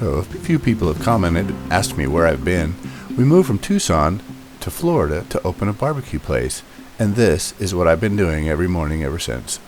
So a few people have commented, asked me where I've been. We moved from Tucson to Florida to open a barbecue place, and this is what I've been doing every morning ever since.